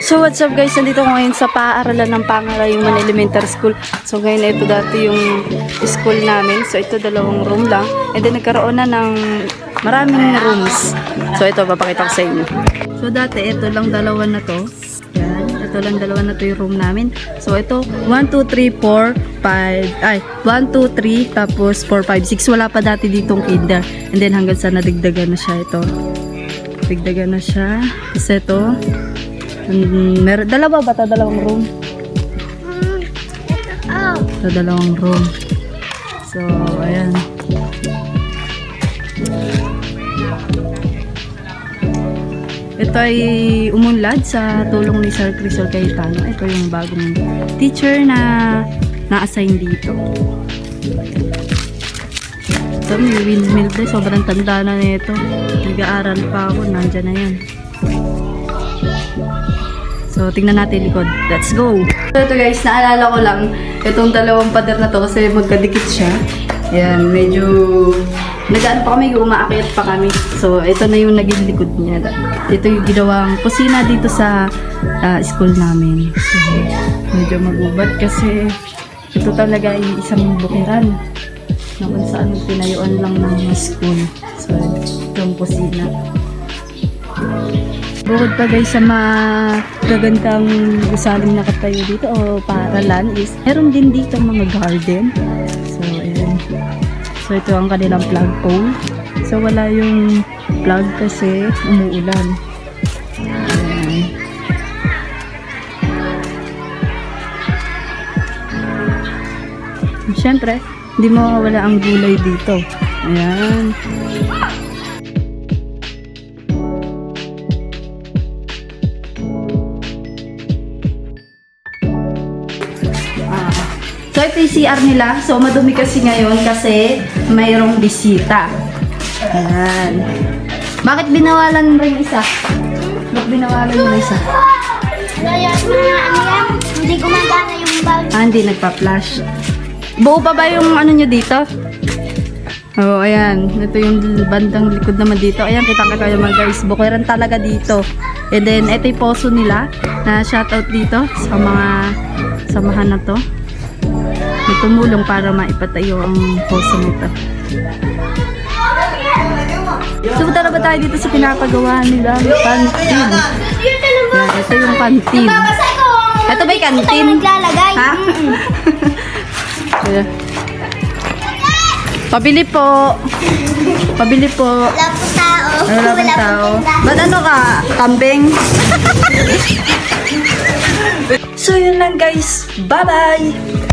So what's up guys, nandito ko ngayon sa paaralan ng Pangarayuman Elementary School. So ngayon ito dati yung school namin. So ito dalawang room lang. And then nagkaroon na ng maraming rooms. So ito, papakita ko sa inyo. So dati ito lang dalawa na to. Yan, ito lang dalawa na to yung room namin. So ito, 1, 2, 3, 4, 5, ay, 1, 2, 3, tapos 4, 5, 6. Wala pa dati ditong kinder. And then hanggang sa nadigdagan na siya ito. Nadigdagan na siya. Kasi ito, meron dalawa ba ta dalawang room? Sa dalawang room. So, ayan. Ito ay umunlad sa tulong ni Sir Crisol Cayetano. Ito yung bagong teacher na na-assign dito. Ito, may windmill din. Sobrang tanda na nito. Nag-aaral pa ako. Nandyan na yan. So, tingnan natin likod. Let's go! So, ito guys, naalala ko lang itong dalawang pader na to kasi magkadikit siya. Ayan, medyo nag-ano pa kami, umaakyat pa kami. So, ito na yung naging likod niya. Ito yung ginawang kusina dito sa school namin. So, medyo magubat kasi ito talaga ay isang bukiran na kung saan pinayuan lang ng school. So, itong kusina. Bukod pa guys sa magagandang gusaling nakatayo dito o paaralan is meron din dito mga garden. So ayan. So ito ang kanilang plug pole. So wala yung plug kasi umuulan. Ayan. Siyempre, hindi mawawala ang gulay dito. Ayan. So ito yung CR nila. So madumi kasi ngayon kasi mayroong bisita. Ayan. Bakit binawalan rin isa? Bakit binawalan yung isa? Hindi gumagana yung bag. Hindi nagpa-flash. Buo pa ba yung ano nyo dito? Oh, ayan. Ito yung bandang likod naman dito. Ayan, kita kayo mga guys. Bukiran talaga dito. And then, ito yung poso nila na shoutout dito sa mga samahan na to. May tumulong para maipatayo ang poso nito. So, punta na ba tayo dito sa pinapagawa nila? Kantin. Yan, ito yung kantin. Ito ba yung kantin? Naglalagay. Ha? Ayan. Pabili po. Pabili po. Wala po tao. Wala pong tao. Ba't ano ka? Kambing? So, yun lang guys. Bye-bye!